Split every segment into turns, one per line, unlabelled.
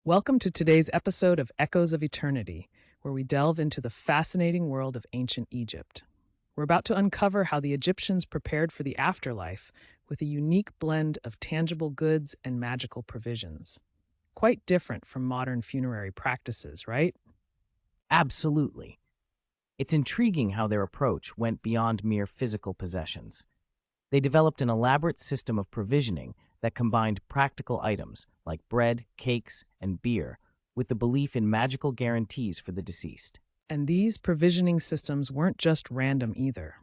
Welcome to today's episode of Echoes of Eternity, where we delve into the fascinating world of ancient Egypt. We're about to uncover how the Egyptians prepared for the afterlife with a unique blend of tangible goods and magical provisions. Quite different from modern funerary practices, right?
Absolutely. It's intriguing how their approach went beyond mere physical possessions. They developed an elaborate system of provisioning that combined practical items like bread, cakes, and beer with the belief in magical guarantees for the deceased.
And these provisioning systems weren't just random either.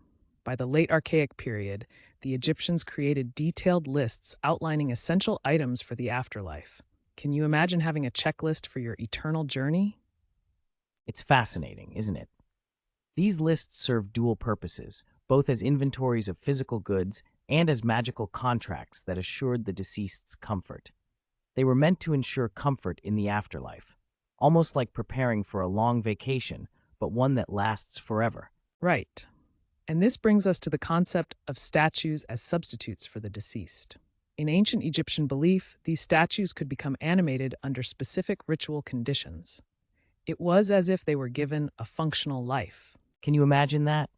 By the late Archaic period, the Egyptians created detailed lists outlining essential items for the afterlife. Can you imagine having a checklist for your eternal journey?
It's fascinating, isn't it? These lists serve dual purposes, both as inventories of physical goods and as magical contracts that assured the deceased's comfort. They were meant to ensure comfort in the afterlife, almost like preparing for a long vacation, but one that lasts forever.
Right. And this brings us to the concept of statues as substitutes for the deceased. In ancient Egyptian belief, these statues could become animated under specific ritual conditions. It was as if they were given a functional life.
Can you imagine that?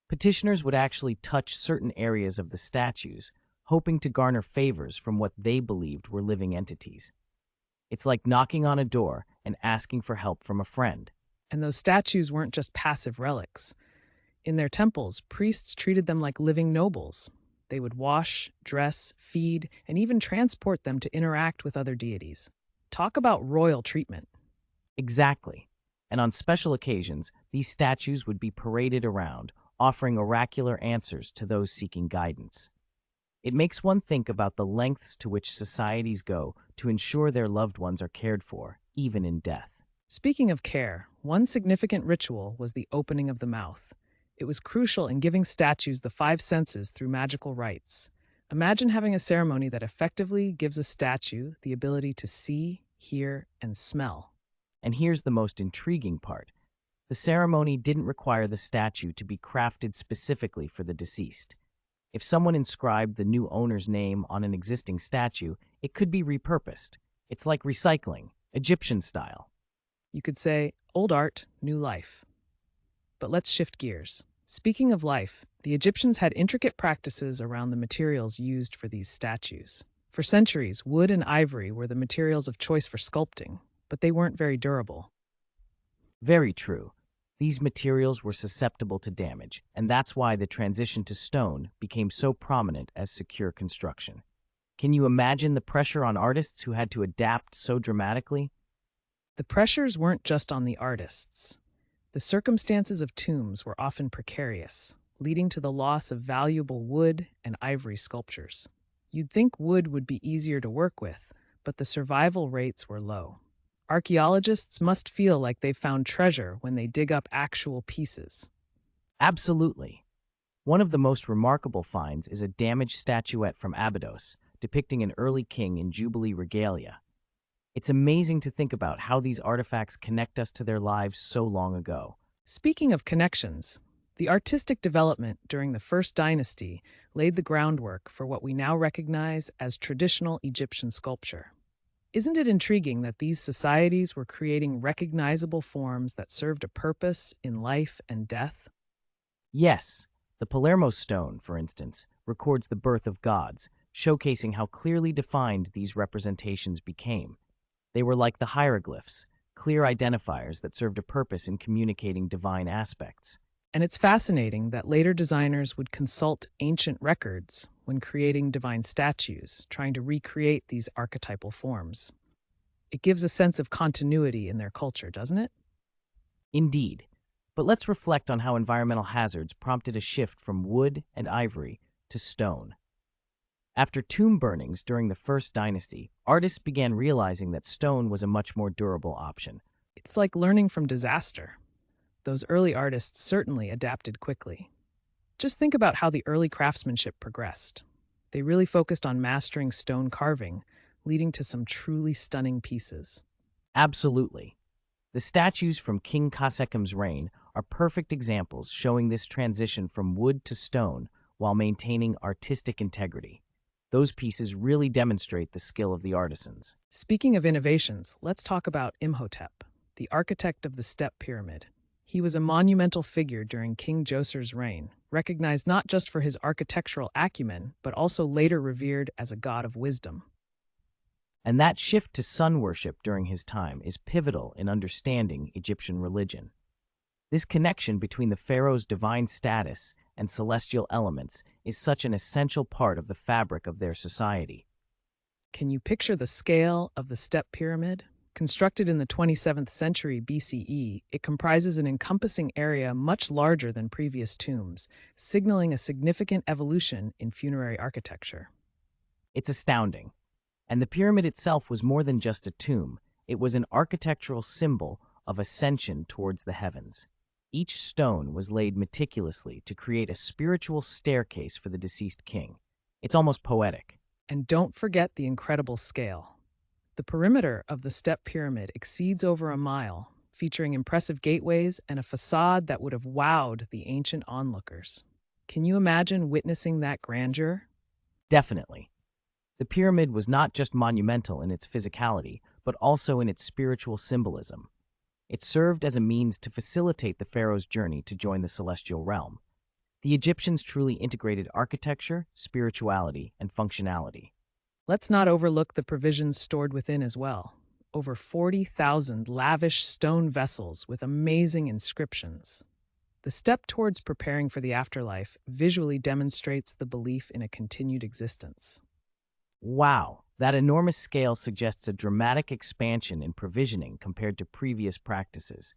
Petitioners would actually touch certain areas of the statues, hoping to garner favors from what they believed were living entities. It's like knocking on a door and asking for help from a friend.
And those statues weren't just passive relics. In their temples, priests treated them like living nobles. They would wash, dress, feed, and even transport them to interact with other deities. Talk about royal treatment.
Exactly. And on special occasions, these statues would be paraded around, offering oracular answers to those seeking guidance. It makes one think about the lengths to which societies go to ensure their loved ones are cared for, even in death.
Speaking of care, one significant ritual was the opening of the mouth. It was crucial in giving statues the five senses through magical rites. Imagine having a ceremony that effectively gives a statue the ability to see, hear, and smell.
And here's the most intriguing part. The ceremony didn't require the statue to be crafted specifically for the deceased. If someone inscribed the new owner's name on an existing statue, it could be repurposed. It's like recycling, Egyptian style.
You could say, old art, new life. But let's shift gears. Speaking of life, the Egyptians had intricate practices around the materials used for these statues. For centuries, wood and ivory were the materials of choice for sculpting, but they weren't very durable.
Very true. These materials were susceptible to damage, and that's why the transition to stone became so prominent as secure construction. Can you imagine the pressure on artists who had to adapt so dramatically?
The pressures weren't just on the artists. The circumstances of tombs were often precarious, leading to the loss of valuable wood and ivory sculptures. You'd think wood would be easier to work with, but the survival rates were low. Archaeologists must feel like they've found treasure when they dig up actual pieces.
Absolutely. One of the most remarkable finds is a damaged statuette from Abydos, depicting an early king in Jubilee regalia. It's amazing to think about how these artifacts connect us to their lives so long ago.
Speaking of connections, the artistic development during the First Dynasty laid the groundwork for what we now recognize as traditional Egyptian sculpture. Isn't it intriguing that these societies were creating recognizable forms that served a purpose in life and death?
Yes, the Palermo stone, for instance, records the birth of gods, showcasing how clearly defined these representations became. They were like the hieroglyphs, clear identifiers that served a purpose in communicating divine aspects.
And it's fascinating that later designers would consult ancient records when creating divine statues, trying to recreate these archetypal forms. It gives a sense of continuity in their culture, doesn't it?
Indeed. But let's reflect on how environmental hazards prompted a shift from wood and ivory to stone. After tomb burnings during the First Dynasty, artists began realizing that stone was a much more durable option.
It's like learning from disaster. Those early artists certainly adapted quickly. Just think about how the early craftsmanship progressed. They really focused on mastering stone carving, leading to some truly stunning pieces.
Absolutely. The statues from King Khasekhem's reign are perfect examples showing this transition from wood to stone while maintaining artistic integrity. Those pieces really demonstrate the skill of the artisans.
Speaking of innovations, let's talk about Imhotep, the architect of the Step Pyramid. He was a monumental figure during King Djoser's reign, recognized not just for his architectural acumen, but also later revered as a god of wisdom.
And that shift to sun worship during his time is pivotal in understanding Egyptian religion. This connection between the pharaoh's divine status and celestial elements is such an essential part of the fabric of their society.
Can you picture the scale of the Step Pyramid? Constructed in the 27th century BCE, it comprises an encompassing area much larger than previous tombs, signaling a significant evolution in funerary architecture.
It's astounding. And the pyramid itself was more than just a tomb. It was an architectural symbol of ascension towards the heavens. Each stone was laid meticulously to create a spiritual staircase for the deceased king. It's almost poetic.
And don't forget the incredible scale. The perimeter of the Step Pyramid exceeds over a mile, featuring impressive gateways and a facade that would have wowed the ancient onlookers. Can you imagine witnessing that grandeur?
Definitely. The pyramid was not just monumental in its physicality, but also in its spiritual symbolism. It served as a means to facilitate the pharaoh's journey to join the celestial realm. The Egyptians truly integrated architecture, spirituality, and functionality.
Let's not overlook the provisions stored within as well. Over 40,000 lavish stone vessels with amazing inscriptions. The step towards preparing for the afterlife visually demonstrates the belief in a continued existence.
Wow, that enormous scale suggests a dramatic expansion in provisioning compared to previous practices.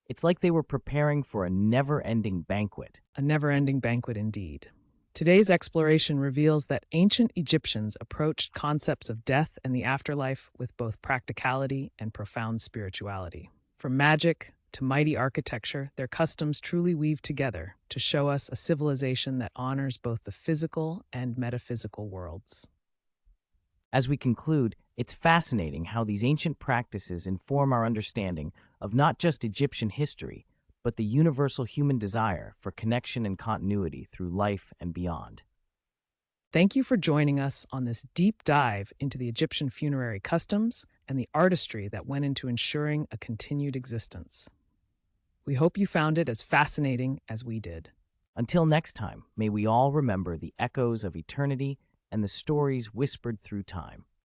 It's like they were preparing for a never-ending banquet.
A never-ending banquet indeed. Today's exploration reveals that ancient Egyptians approached concepts of death and the afterlife with both practicality and profound spirituality. From magic to mighty architecture, their customs truly weave together to show us a civilization that honors both the physical and metaphysical worlds.
As we conclude, it's fascinating how these ancient practices inform our understanding of not just Egyptian history, but the universal human desire for connection and continuity through life and beyond.
Thank you for joining us on this deep dive into the Egyptian funerary customs and the artistry that went into ensuring a continued existence. We hope you found it as fascinating as we did.
Until next time, may we all remember the echoes of eternity and the stories whispered through time.